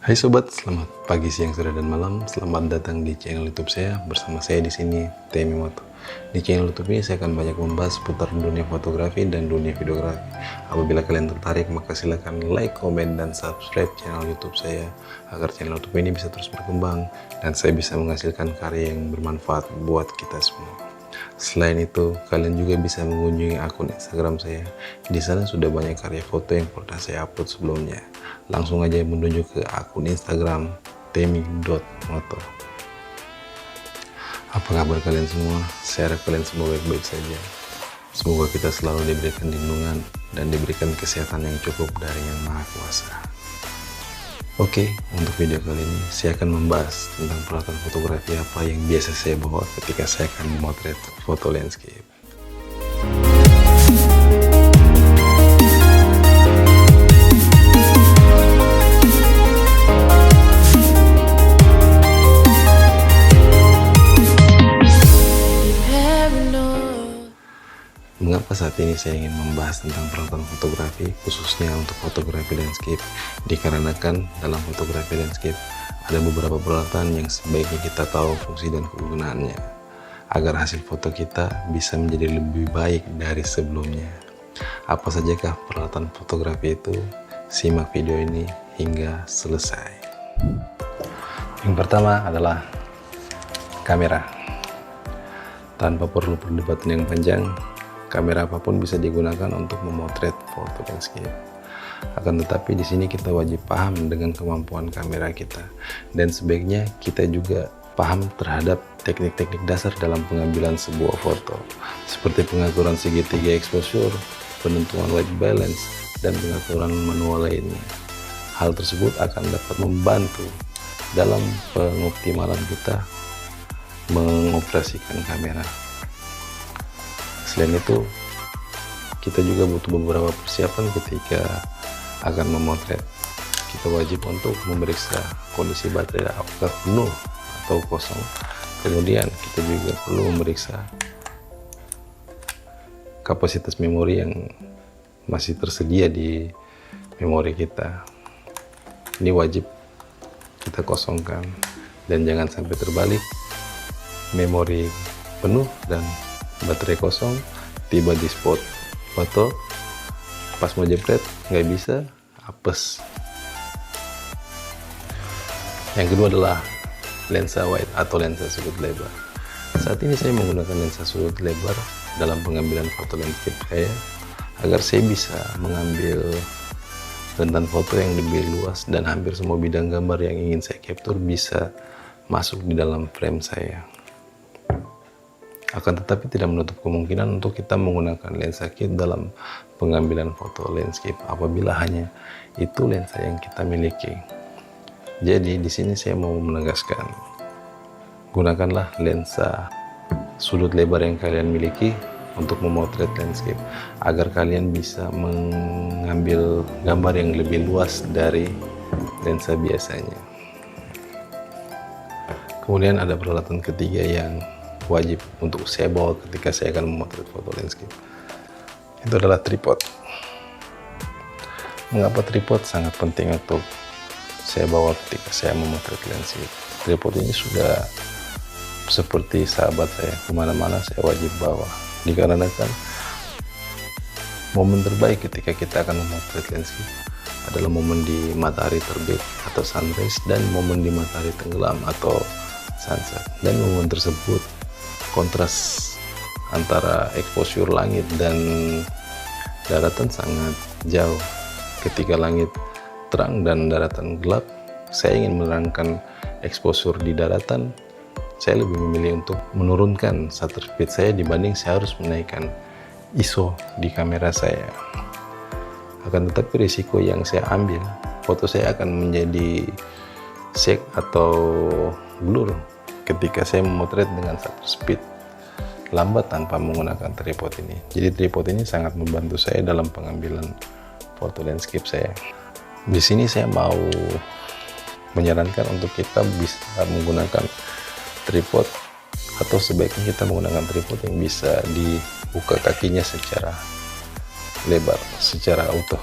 Hai sobat, selamat pagi, siang, sore, dan malam. Selamat datang di channel YouTube saya. Bersama saya di sini, Temi Moto. Di channel YouTube ini saya akan banyak membahas seputar dunia fotografi dan dunia videografi. Apabila kalian tertarik, maka silakan like, komen, dan subscribe channel YouTube saya agar channel YouTube ini bisa terus berkembang dan saya bisa menghasilkan karya yang bermanfaat buat kita semua. Selain itu, kalian juga bisa mengunjungi akun Instagram saya. Di sana sudah banyak karya foto yang pernah saya upload sebelumnya. Langsung aja menuju ke akun Instagram temi.moto. Apa kabar kalian semua? Saya harap kalian semua baik-baik saja. Semoga kita selalu diberikan lindungan dan diberikan kesehatan yang cukup dari Yang Maha Kuasa. Oke, untuk video kali ini saya akan membahas tentang peralatan fotografi apa yang biasa saya bawa ketika saya akan memotret foto landscape. Mengapa saat ini saya ingin membahas tentang peralatan fotografi, khususnya untuk fotografi landscape? Dikarenakan dalam fotografi landscape ada beberapa peralatan yang sebaiknya kita tahu fungsi dan kegunaannya, agar hasil foto kita bisa menjadi lebih baik dari sebelumnya. Apa sajakah peralatan fotografi itu? Simak video ini hingga selesai. Yang pertama adalah kamera. Tanpa perlu perdebatan yang panjang, kamera apapun bisa digunakan untuk memotret foto landscape. Akan tetapi di sini kita wajib paham dengan kemampuan kamera kita, dan sebaiknya kita juga paham terhadap teknik-teknik dasar dalam pengambilan sebuah foto, seperti pengaturan segitiga exposure, penentuan white balance, dan pengaturan manual lainnya. Hal tersebut akan dapat membantu dalam pengoptimalan kita mengoperasikan kamera. Selain itu, kita juga butuh beberapa persiapan ketika akan memotret. Kita wajib untuk memeriksa kondisi baterai apakah penuh atau kosong. Kemudian kita juga perlu memeriksa kapasitas memori yang masih tersedia di memori kita. Ini wajib kita kosongkan dan jangan sampai terbalik, memori penuh dan baterai kosong, tiba di spot foto, pas mau jepret nggak bisa, apes. Yang kedua adalah lensa wide atau lensa sudut lebar. Saat ini saya menggunakan lensa sudut lebar dalam pengambilan foto landscape saya, agar saya bisa mengambil rentan foto yang lebih luas dan hampir semua bidang gambar yang ingin saya capture bisa masuk di dalam frame saya. Akan tetapi tidak menutup kemungkinan untuk kita menggunakan lensa kit dalam pengambilan foto landscape apabila hanya itu lensa yang kita miliki. Jadi di sini saya mau menegaskan, gunakanlah lensa sudut lebar yang kalian miliki untuk memotret landscape agar kalian bisa mengambil gambar yang lebih luas dari lensa biasanya. Kemudian ada peralatan ketiga yang wajib untuk saya bawa ketika saya akan memotret foto landscape. Itu adalah tripod. Mengapa tripod sangat penting untuk saya bawa ketika saya memotret landscape? Tripod ini sudah seperti sahabat saya, kemana-mana saya wajib bawa. Dikarenakan momen terbaik ketika kita akan memotret landscape adalah momen di matahari terbit atau sunrise dan momen di matahari tenggelam atau sunset. Dan momen tersebut kontras antara exposure langit dan daratan sangat jauh. Ketika langit terang dan daratan gelap, saya ingin menerangkan exposure di daratan, saya lebih memilih untuk menurunkan shutter speed saya dibanding saya harus menaikkan ISO di kamera saya. Akan tetapi risiko yang saya ambil, foto saya akan menjadi shake atau blur ketika saya memotret dengan shutter speed lambat tanpa menggunakan tripod ini. Jadi tripod ini sangat membantu saya dalam pengambilan foto landscape saya. Di sini saya mau menyarankan untuk kita bisa menggunakan tripod, atau sebaiknya kita menggunakan tripod yang bisa dibuka kakinya secara lebar, secara utuh.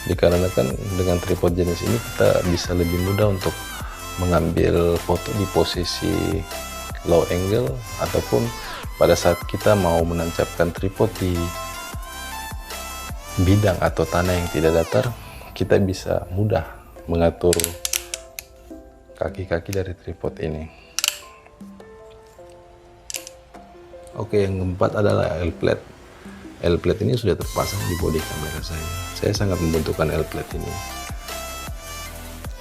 dikarenakan dengan tripod jenis ini kita bisa lebih mudah untuk mengambil foto di posisi low angle, ataupun pada saat kita mau menancapkan tripod di bidang atau tanah yang tidak datar, kita bisa mudah mengatur kaki-kaki dari tripod ini. Oke, yang keempat adalah L-plate. L-plate ini sudah terpasang di bodi kamera saya. Saya sangat membutuhkan L-plate ini.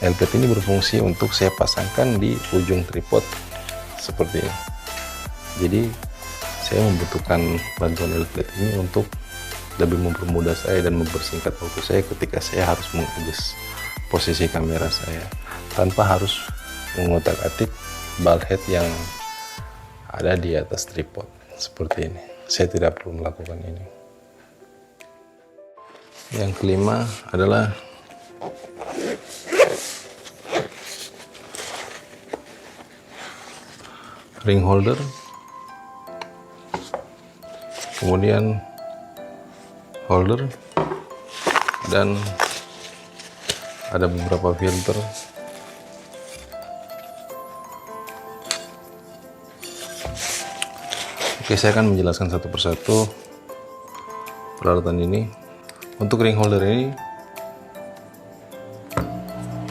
L-plate ini berfungsi untuk saya pasangkan di ujung tripod seperti ini. Jadi saya membutuhkan bantuan L-plate ini untuk lebih mempermudah saya dan mempersingkat waktu saya ketika saya harus mengadjust posisi kamera saya tanpa harus mengotak-atik bulkhead yang ada di atas tripod seperti ini. Saya tidak perlu melakukan ini. Yang kelima adalah ring holder, kemudian holder, dan ada beberapa filter. Oke, saya akan menjelaskan satu persatu peralatan ini. Untuk ring holder ini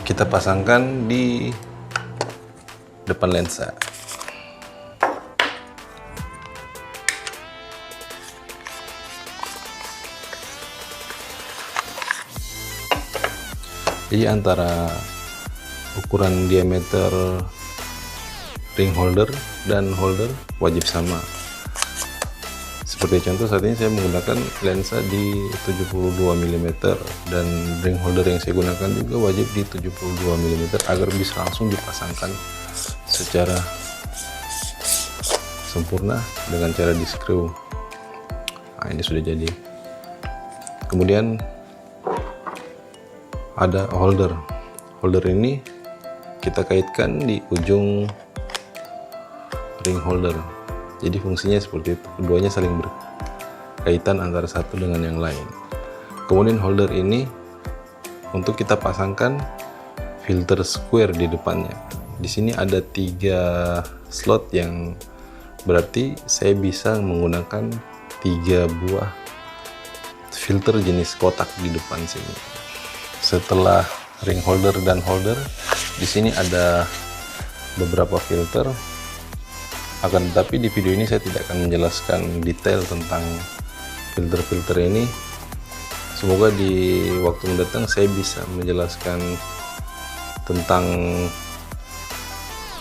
kita pasangkan di depan lensa. Jadi antara ukuran diameter ring holder dan holder wajib sama. Seperti contoh, saat ini saya menggunakan lensa di 72 mm dan ring holder yang saya gunakan juga wajib di 72 mm agar bisa langsung dipasangkan secara sempurna dengan cara di screw. Nah, ini sudah jadi. Kemudian ada holder. Holder ini kita kaitkan di ujung ring holder. Jadi fungsinya seperti itu, keduanya saling berkaitan antara satu dengan yang lain. Kemudian holder ini untuk kita pasangkan filter square di depannya. Di sini ada 3 slot yang berarti saya bisa menggunakan 3 buah filter jenis kotak di depan sini. Setelah ring holder dan holder, di sini ada beberapa filter. Akan tetapi di video ini saya tidak akan menjelaskan detail tentang filter-filter ini. Semoga di waktu mendatang saya bisa menjelaskan tentang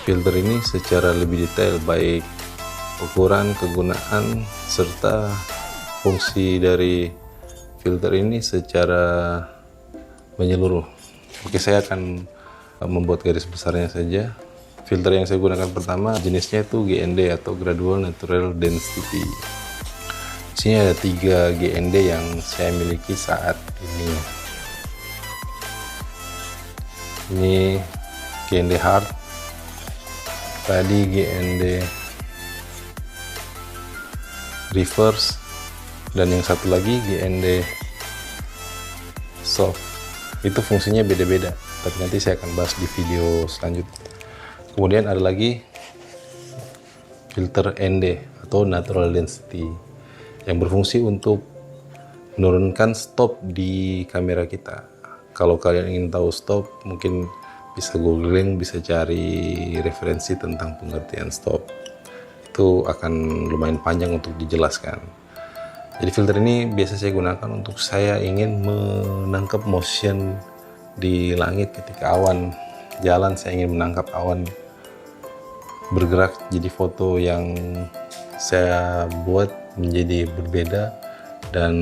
filter ini secara lebih detail, baik ukuran, kegunaan, serta fungsi dari filter ini secara menyeluruh. Oke, saya akan membuat garis besarnya saja. Filter yang saya gunakan pertama jenisnya itu GND atau Gradual Natural Density. Di sini ada 3 GND yang saya miliki saat ini. Ini GND Hard, tadi GND Reverse, dan yang satu lagi GND Soft. Itu fungsinya beda-beda, tapi nanti saya akan bahas di video selanjutnya. Kemudian ada lagi filter ND atau Natural Density yang berfungsi untuk menurunkan stop di kamera kita. Kalau kalian ingin tahu stop, mungkin bisa googling, bisa cari referensi tentang pengertian stop. Itu akan lumayan panjang untuk dijelaskan. Jadi filter ini biasa saya gunakan untuk saya ingin menangkap motion di langit ketika awan jalan. Saya ingin menangkap awan bergerak, jadi foto yang saya buat menjadi berbeda dan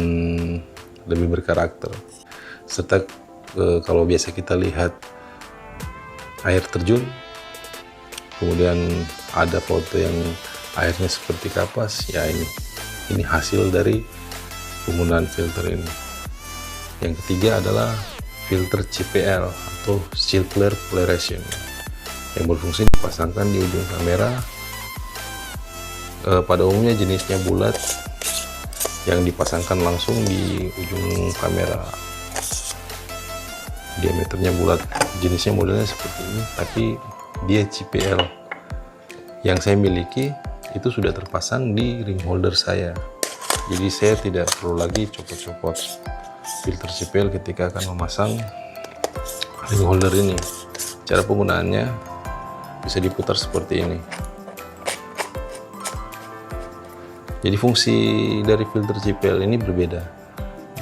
lebih berkarakter. Serta kalau biasa kita lihat air terjun, kemudian ada foto yang airnya seperti kapas, ya ini hasil dari penggunaan filter ini. Yang ketiga adalah filter CPL atau Chill Clear Polarization yang berfungsi dipasangkan di ujung kamera. Pada umumnya jenisnya bulat yang dipasangkan langsung di ujung kamera. diameternya bulat. Jenisnya modelnya seperti ini, tapi dia CPL. Yang saya miliki itu sudah terpasang di ring holder saya, jadi saya tidak perlu lagi copot-copot filter CPL ketika akan memasang ring holder ini. Cara penggunaannya bisa diputar seperti ini. Jadi fungsi dari filter CPL ini berbeda.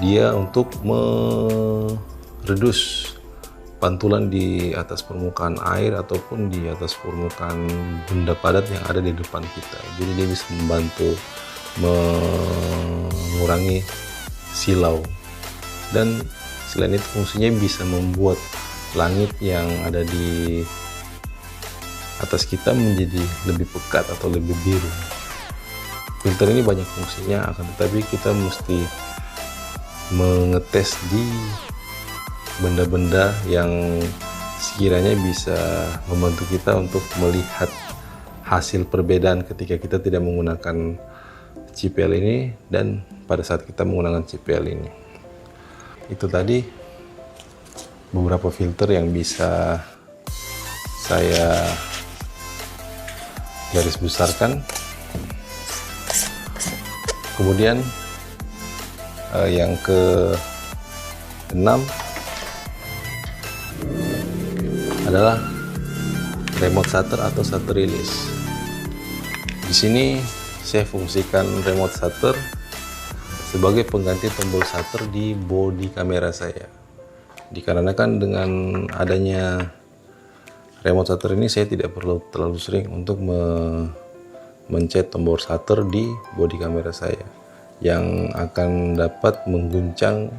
Dia untuk meredus pantulan di atas permukaan air ataupun di atas permukaan benda padat yang ada di depan kita. Jadi dia bisa membantu mengurangi silau, dan selain itu fungsinya bisa membuat langit yang ada di atas kita menjadi lebih pekat atau lebih biru. Filter ini banyak fungsinya, akan tetapi kita mesti mengetes di benda-benda yang sekiranya bisa membantu kita untuk melihat hasil perbedaan ketika kita tidak menggunakan CPL ini dan pada saat kita menggunakan CPL ini. Itu tadi beberapa filter yang bisa saya garis besarkan. Kemudian yang ke-6 adalah remote shutter atau shutter release. Di sini saya fungsikan remote shutter sebagai pengganti tombol shutter di bodi kamera saya. Dikarenakan dengan adanya remote shutter ini saya tidak perlu terlalu sering untuk mencet tombol shutter di bodi kamera saya yang akan dapat mengguncang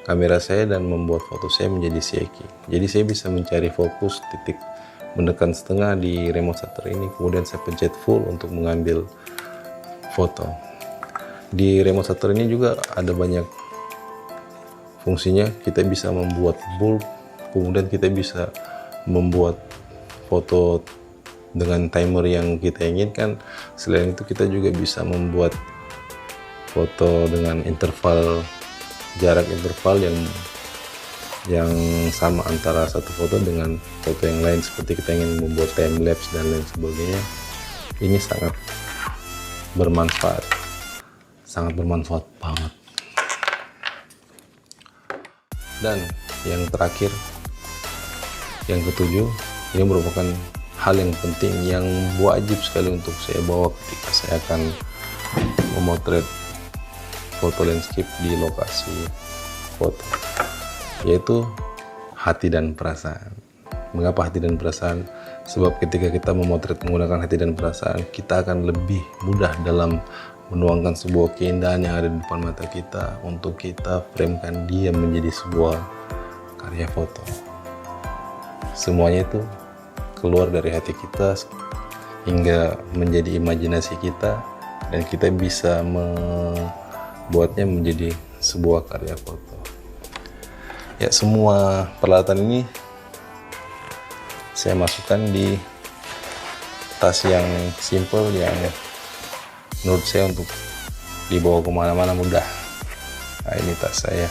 kamera saya dan membuat foto saya menjadi shaky. Jadi saya bisa mencari fokus titik menekan setengah di remote shutter ini, kemudian saya pencet full untuk mengambil foto. Di remote shutter ini juga ada banyak fungsinya. Kita bisa membuat bulb, kemudian kita bisa membuat foto dengan timer yang kita inginkan. Selain itu kita juga bisa membuat foto dengan jarak interval yang sama antara satu foto dengan foto yang lain, seperti kita ingin membuat time lapse dan lain sebagainya. Ini sangat bermanfaat banget. Dan yang terakhir, yang ketujuh, ini merupakan hal yang penting yang wajib sekali untuk saya bawa ketika saya akan memotret foto landscape di lokasi foto, yaitu hati dan perasaan. Mengapa hati dan perasaan? Sebab ketika kita memotret menggunakan hati dan perasaan, kita akan lebih mudah dalam menuangkan sebuah keindahan yang ada di depan mata kita untuk kita framekan dia menjadi sebuah karya foto. Semuanya itu keluar dari hati kita hingga menjadi imajinasi kita, dan kita bisa membuatnya menjadi sebuah karya foto. Ya, semua peralatan ini saya masukkan di tas yang simple yang menurut saya untuk dibawa kemana-mana mudah. Nah, ini tas saya.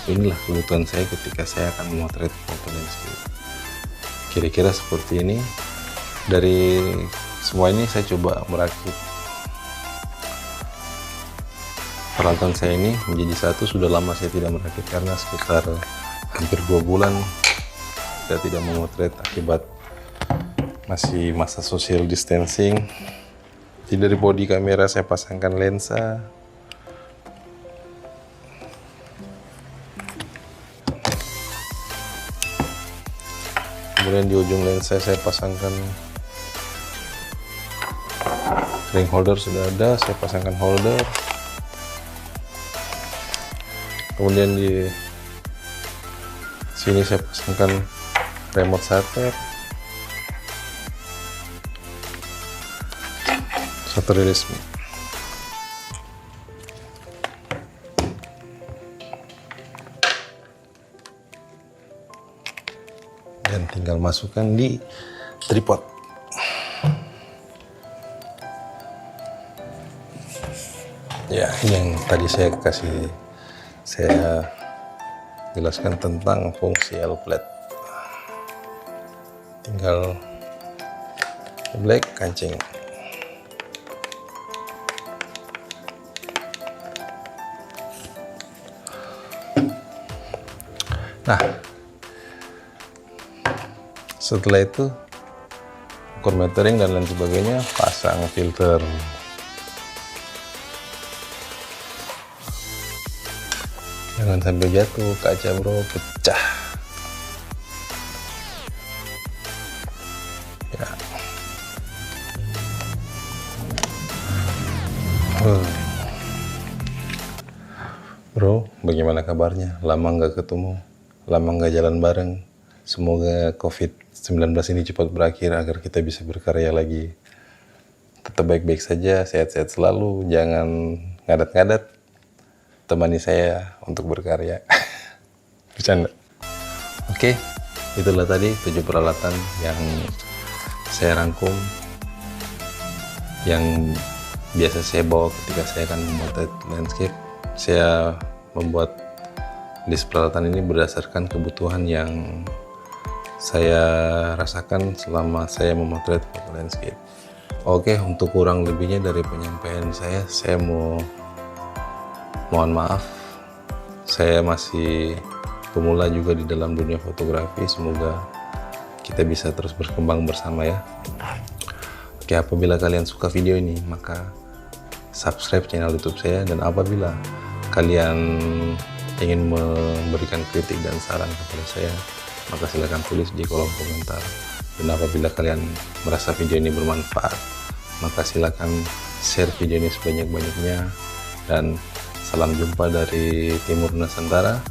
Inilah kebutuhan saya ketika saya akan memotret foto landscape. Kira-kira seperti ini. Dari semua ini saya coba merakit peralatan saya ini menjadi satu. Sudah lama saya tidak merakit karena sekitar hampir 2 bulan saya tidak memotret akibat masih masa social distancing. Di dari bodi kamera saya pasangkan lensa. Kemudian di ujung lensa saya pasangkan ring holder, sudah ada, saya pasangkan holder. Kemudian di sini saya pasangkan remote shutter, shutter release. Dan tinggal masukkan di tripod. Ya, ini yang tadi saya jelaskan tentang fungsi L-plate. Tinggal black kancing. Nah, setelah itu ukur metering dan lain sebagainya, pasang filter. Jangan sampai jatuh kaca bro, pecah ya. Bro, bagaimana kabarnya? Lama nggak ketemu, lama nggak jalan bareng. Semoga COVID-19 ini cepat berakhir agar kita bisa berkarya lagi. Tetap baik-baik saja, sehat-sehat selalu, jangan ngadat-ngadat. Temani saya untuk berkarya. Bercanda. Oke, itulah tadi 7 peralatan yang saya rangkum, yang biasa saya bawa ketika saya akan memotret landscape. Saya membuat list peralatan ini berdasarkan kebutuhan yang saya rasakan selama saya memotret foto landscape. Oke, untuk kurang lebihnya dari penyampaian saya mohon maaf. Saya masih pemula juga di dalam dunia fotografi. Semoga kita bisa terus berkembang bersama ya. Oke, apabila kalian suka video ini, maka subscribe channel YouTube saya, dan apabila kalian ingin memberikan kritik dan saran kepada saya, maka silahkan tulis di kolom komentar. Dan apabila kalian merasa video ini bermanfaat, maka silahkan share video ini sebanyak-banyaknya. Dan salam jumpa dari Timur Nusantara.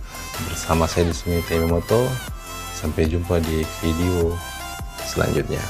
Bersama saya di sini, Temi Moto. Sampai jumpa di video selanjutnya.